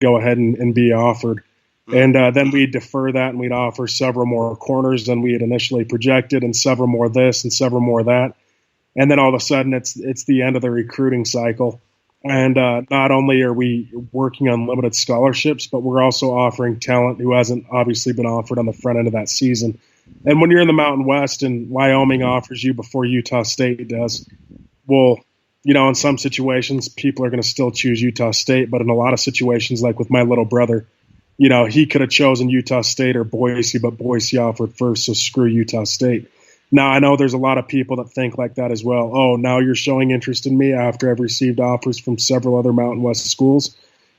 go ahead and be offered. And then we'd defer that, and we'd offer several more corners than we had initially projected, and several more this and several more that. And then all of a sudden, it's the end of the recruiting cycle. And not only are we working on limited scholarships, but we're also offering talent who hasn't obviously been offered on the front end of that season. And when you're in the Mountain West and Wyoming offers you before Utah State does, well, in some situations, people are going to still choose Utah State. But in a lot of situations, like with my little brother, he could have chosen Utah State or Boise, but Boise offered first, so screw Utah State. Now, I know there's a lot of people that think like that as well. Oh, now you're showing interest in me after I've received offers from several other Mountain West schools.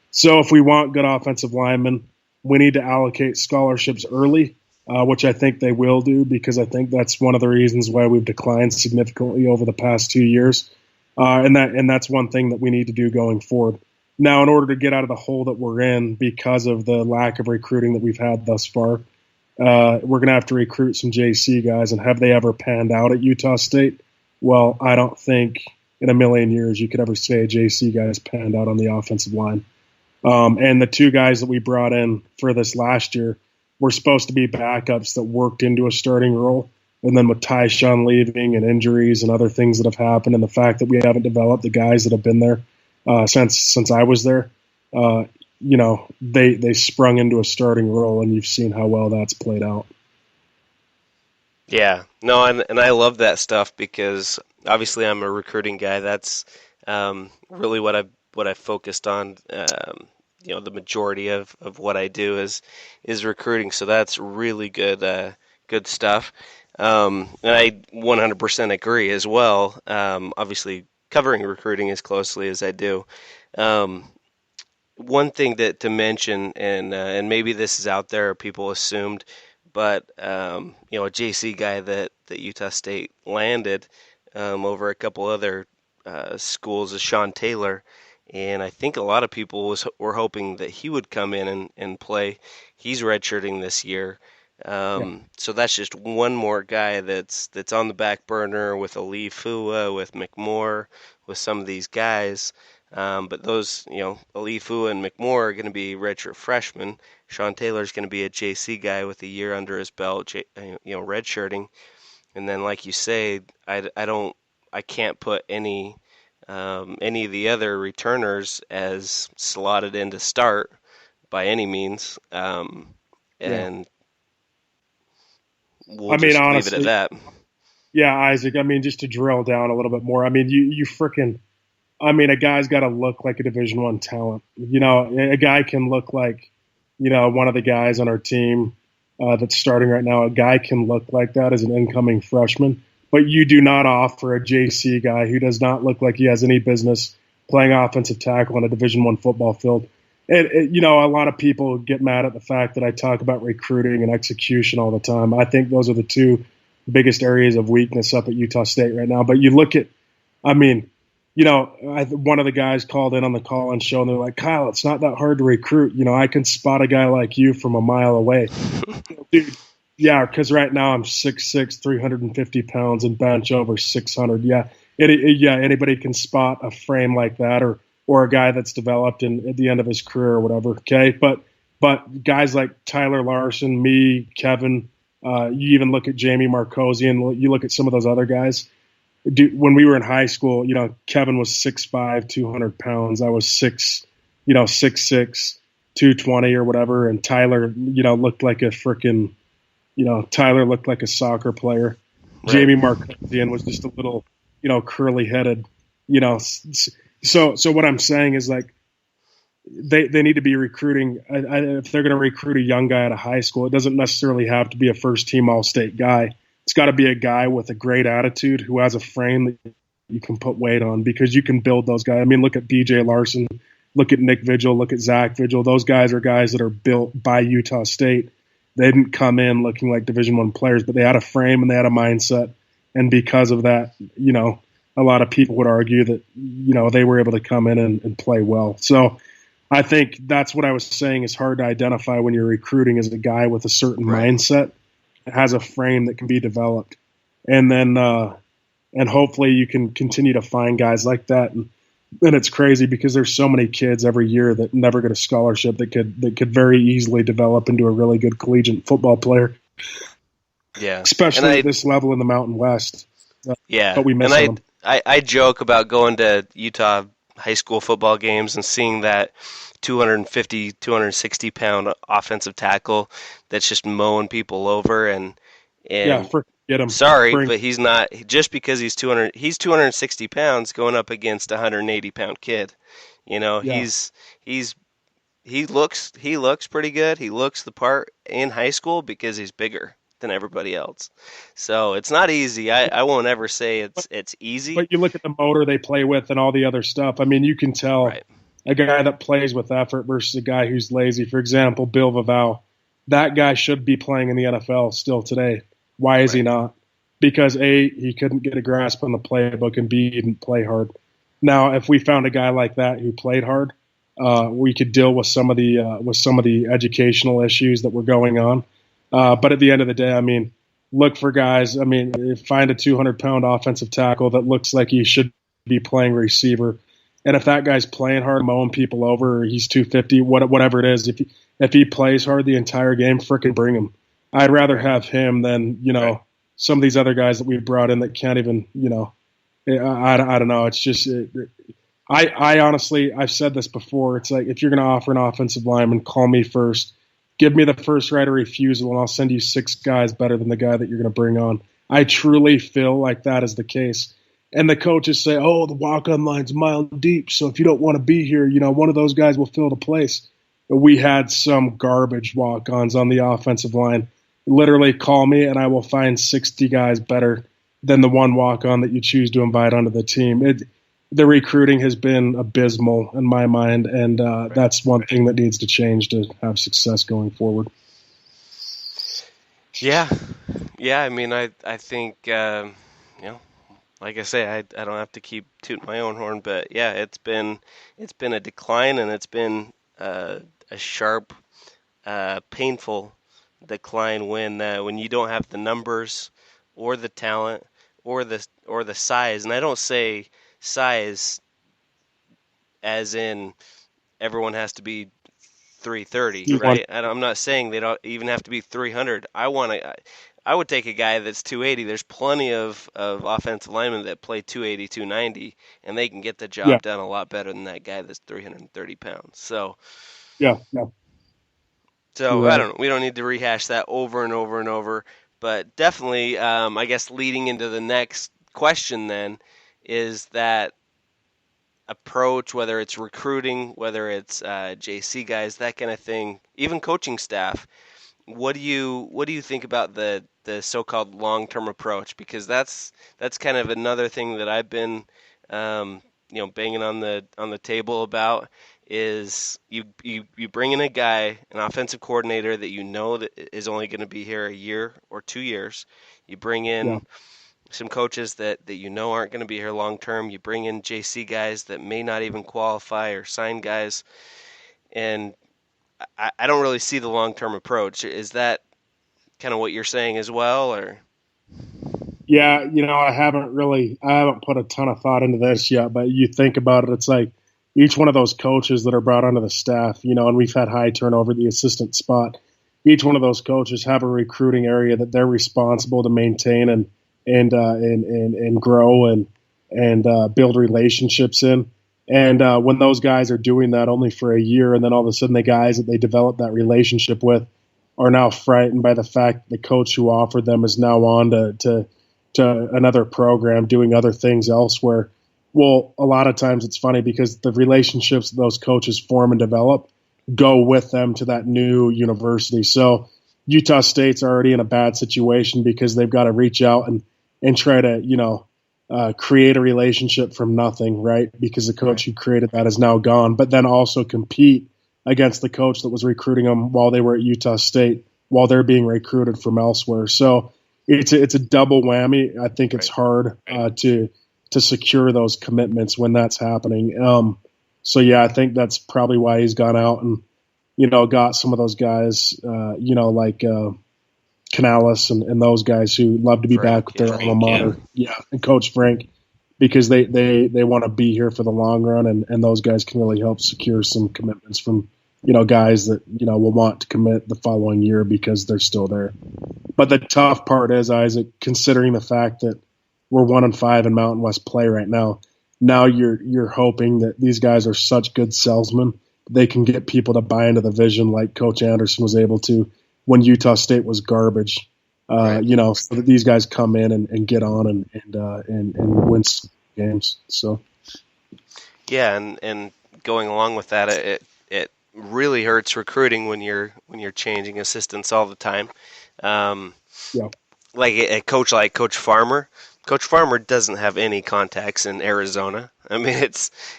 So if we want good offensive linemen, we need to allocate scholarships early, which I think they will do, because I think that's one of the reasons why we've declined significantly over the past 2 years. And that's one thing that we need to do going forward. Now, in order to get out of the hole that we're in because of the lack of recruiting that we've had thus far, we're going to have to recruit some JC guys. And have they ever panned out at Utah State? Well, I don't think in a million years you could ever say a JC guy has panned out on the offensive line. And the two guys that we brought in for this last year were supposed to be backups that worked into a starting role. And then with Tyshawn leaving and injuries and other things that have happened, and the fact that we haven't developed the guys that have been there since I was there, they sprung into a starting role, and you've seen how well that's played out. Yeah, no, and I love that stuff, because obviously I'm a recruiting guy. That's really what I've focused on. The majority of what I do is recruiting, so that's really good stuff. And I 100% agree as well. Obviously, covering recruiting as closely as I do. One thing to mention, and maybe this is out there, people assumed, but a JC guy that Utah State landed over a couple other schools is Sean Taylor, and I think a lot of people were hoping that he would come in and play. He's redshirting this year, so that's just one more guy that's on the back burner with Ali Fua, with McMoore, with some of these guys. But those, Ali Fua and McMoore are going to be redshirt freshmen. Sean Taylor's going to be a JC guy with a year under his belt, redshirting. And then, like you say, I can't put any of the other returners as slotted in to start by any means. And we'll just honestly leave it at that. Yeah, Isaac. Just to drill down a little bit more. You freaking. A guy's got to look like a Division I talent. A guy can look like, one of the guys on our team that's starting right now. A guy can look like that as an incoming freshman. But you do not offer a JC guy who does not look like he has any business playing offensive tackle on a Division I football field. A lot of people get mad at the fact that I talk about recruiting and execution all the time. I think those are the two biggest areas of weakness up at Utah State right now. But you look at, one of the guys called in on the call-in show, and they're like, Kyle, it's not that hard to recruit. I can spot a guy like you from a mile away. Dude, yeah, because right now I'm 6'6", 350 pounds, and bench over 600. Yeah, anybody can spot a frame like that, or a guy that's developed at the end of his career or whatever, okay? But guys like Tyler Larson, me, Kevin, you even look at Jamie Marcosi, and you look at some of those other guys. When we were in high school, Kevin was 6'5", 200 pounds. I was 6'6", 220 or whatever. And Tyler, looked like a freaking, Tyler looked like a soccer player. Right. Jamie Marcosi was just a little, curly headed, So what I'm saying is, like, they need to be recruiting. If they're going to recruit a young guy out of high school, it doesn't necessarily have to be a first team All-State guy. It's got to be a guy with a great attitude who has a frame that you can put weight on, because you can build those guys. Look at BJ Larson, look at Nick Vigil, look at Zach Vigil. Those guys are guys that are built by Utah State. They didn't come in looking like Division I players, but they had a frame and they had a mindset. And because of that, a lot of people would argue that, they were able to come in and play well. So I think that's what I was saying is hard to identify when you're recruiting as a guy with a certain mindset. It has a frame that can be developed, and then and hopefully you can continue to find guys like that. And And it's crazy because there's so many kids every year that never get a scholarship that could very easily develop into a really good collegiate football player. Yeah. Especially at this level in the Mountain West. Yeah. But we miss them. I joke about going to Utah high school football games and seeing that 250, 260 pound offensive tackle that's just mowing people over and forget him. But he's not, just because he's 260 pounds going up against a 180 pound kid. He looks pretty good. He looks the part in high school because he's bigger than everybody else. So it's not easy. I won't ever say it's easy. But you look at the motor they play with and all the other stuff. I mean, you can tell a guy that plays with effort versus a guy who's lazy. For example, Bill Vavau. That guy should be playing in the NFL still today. Why is he not? Because A, he couldn't get a grasp on the playbook, and B, he didn't play hard. Now, if we found a guy like that who played hard, we could deal with some of the educational issues that were going on. But at the end of the day, I mean, look for guys. I mean, find a 200-pound offensive tackle that looks like he should be playing receiver. And if that guy's playing hard, mowing people over, or he's 250, whatever it is, if he plays hard the entire game, frickin' bring him. I'd rather have him than, some of these other guys that we've brought in that can't even, I don't know. It's just I honestly, I've said this before. It's like, if you're going to offer an offensive lineman, call me first. Give me the first right of refusal, and I'll send you 6 guys better than the guy that you're going to bring on. I truly feel like that is the case. And the coaches say, oh, the walk-on line's a mile deep, so if you don't want to be here, one of those guys will fill the place. But we had some garbage walk-ons on the offensive line. Literally call me, and I will find 60 guys better than the one walk-on that you choose to invite onto the team. The recruiting has been abysmal in my mind, and that's one thing that needs to change to have success going forward. Yeah. I mean, I think like I say, I don't have to keep tooting my own horn, but yeah, it's been a decline, and it's been a sharp, painful decline when you don't have the numbers or the talent or the size. And I don't say size as in everyone has to be 330, right? I'm not saying they don't even have to be 300. I would take a guy that's 280. There's plenty of offensive linemen that play 280, 290, and they can get the job done a lot better than that guy that's 330 pounds. So yeah. So I don't know. We don't need to rehash that over and over and over, but definitely, I guess leading into the next question then is that approach, whether it's recruiting, whether it's JC guys, that kind of thing, even coaching staff. What do you think about the so-called long-term approach? Because that's kind of another thing that I've been banging on the table about. Is you bring in a guy, an offensive coordinator that that is only going to be here a year or 2 years. You bring in some coaches that aren't going to be here long term. You bring in JC guys that may not even qualify, or sign guys, and I don't really see the long term approach. Is that kind of what you're saying as well, or? Yeah, I haven't put a ton of thought into this yet, but you think about it, it's like, each one of those coaches that are brought onto the staff, and we've had high turnover at the assistant spot. Each one of those coaches have a recruiting area that they're responsible to maintain and grow and build relationships in. And when those guys are doing that only for a year, and then all of a sudden the guys that they develop that relationship with are now frightened by the fact the coach who offered them is now on to another program, doing other things elsewhere. Well, a lot of times it's funny because the relationships those coaches form and develop go with them to that new university. So Utah State's already in a bad situation because they've got to reach out and try to, create a relationship from nothing, right? Because the coach who created that is now gone, but then also compete against the coach that was recruiting them while they were at Utah State, while they're being recruited from elsewhere. So it's a double whammy. I think it's hard to secure those commitments when that's happening. I think that's probably why he's gone out and, got some of those guys, like Canales and those guys who love to be back with their alma mater. Yeah, and Coach Frank. because they want to be here for the long run, and those guys can really help secure some commitments from, guys that, will want to commit the following year because they're still there. But the tough part is, Isaac, considering the fact that we're 1-5 in Mountain West play right now. Now you're hoping that these guys are such good salesmen, they can get people to buy into the vision like Coach Anderson was able to when Utah State was garbage. Right. So that these guys come in and get on and win games. So, yeah, and going along with that, it really hurts recruiting when you're changing assistants all the time. Yeah. Like a coach like Coach Farmer. Coach Farmer doesn't have any contacts in Arizona. I mean,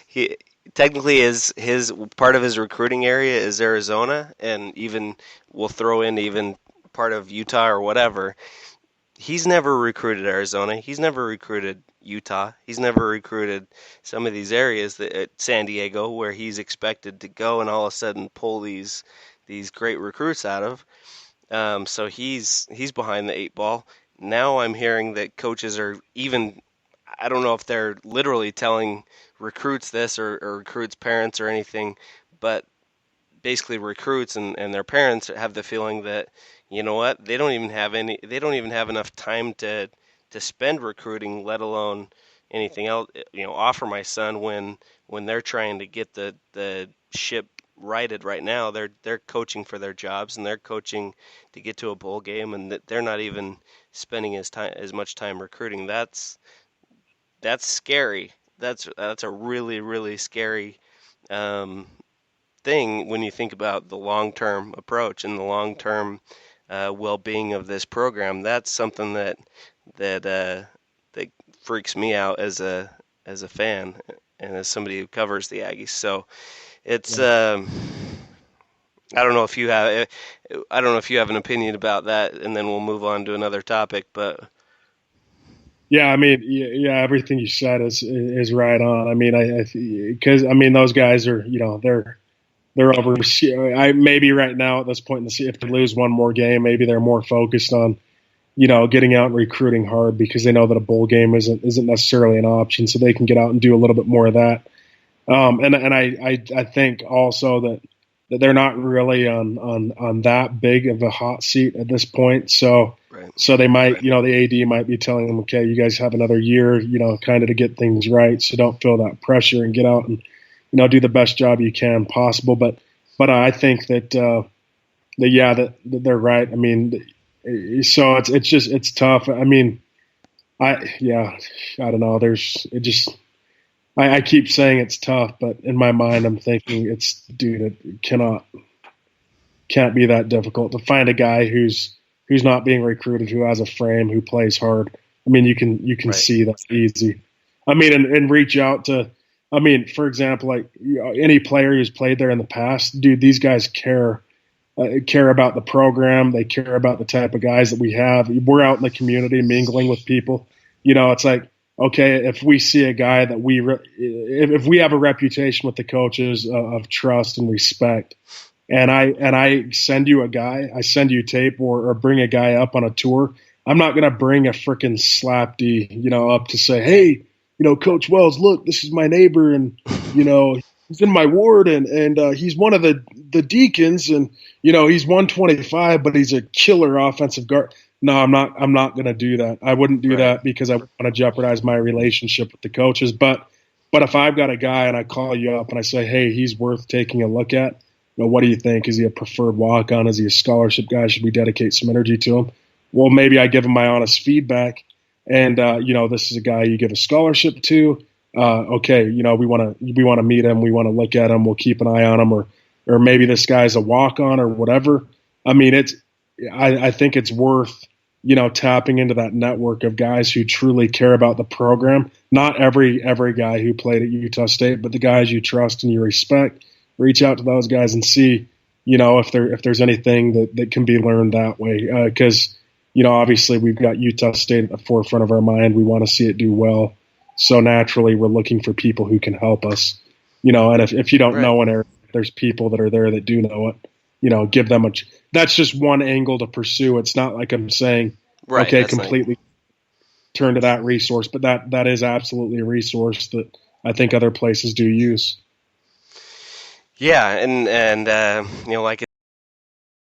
he technically his part of his recruiting area is Arizona, and even we'll throw in even part of Utah or whatever. He's never recruited Arizona. He's never recruited Utah. He's never recruited some of these areas at San Diego where he's expected to go and all of a sudden pull these great recruits out of. So he's behind the 8 ball. Now I'm hearing that coaches are even, I don't know if they're literally telling recruits this or recruits' parents or anything, but basically recruits and their parents have the feeling that, you know what, they don't even have enough time to spend recruiting, let alone anything else, offer my son when they're trying to get the ship righted right now. They're coaching for their jobs, and they're coaching to get to a bowl game, and they're not even spending as much time recruiting. That's scary. That's a really, really scary thing when you think about the long-term approach and the long-term well-being of this program. That's something that freaks me out as a fan and as somebody who covers the Aggies. So it's I don't know if you have an opinion about that, and then we'll move on to another topic. But yeah, I mean, yeah, everything you said is right on. I mean, because those guys are, they're over. Maybe right now at this point in the season, if they lose one more game, maybe they're more focused on, getting out and recruiting hard because they know that a bowl game isn't necessarily an option, so they can get out and do a little bit more of that. And I think also that they're not really on that big of a hot seat at this point. So right. So they might, the AD might be telling them, okay, you guys have another year, kind of to get things right. So don't feel that pressure and get out and, do the best job you can possible. But I think that they're right. I mean, so it's tough. I mean, I don't know. I keep saying it's tough, but in my mind, I'm thinking it can't be that difficult to find a guy who's not being recruited, who has a frame, who plays hard. I mean, you can right. see that's easy. I mean, and reach out to, for example, like any player who's played there in the past, dude, these guys care about the program. They care about the type of guys that we have. We're out in the community mingling with people. It's like, okay, if we see a guy that if we have a reputation with the coaches of trust and respect, and I send you a guy, I send you tape or bring a guy up on a tour, I'm not going to bring a freaking slapdy, up to say, hey, Coach Wells, look, this is my neighbor, and he's in my ward, and he's one of the deacons, and he's 125, but he's a killer offensive guard. No, I'm not going to do that. I wouldn't do that because I want to jeopardize my relationship with the coaches. But if I've got a guy and I call you up and I say, hey, he's worth taking a look at, what do you think? Is he a preferred walk-on? Is he a scholarship guy? Should we dedicate some energy to him? Well, maybe I give him my honest feedback, and this is a guy you give a scholarship to. Okay, we want to meet him. We want to look at him. We'll keep an eye on him, or maybe this guy's a walk-on or whatever. I mean, I think it's worth tapping into that network of guys who truly care about the program. Not every guy who played at Utah State, but the guys you trust and you respect. Reach out to those guys and see, if there's anything that can be learned that way. Because, obviously we've got Utah State at the forefront of our mind. We want to see it do well. So naturally we're looking for people who can help us, and if you don't know an area, there's people that are there that do know it, give them that's just one angle to pursue. It's not like I'm saying, okay, completely. turn to that resource. But that is absolutely a resource that I think other places do use. Yeah, and like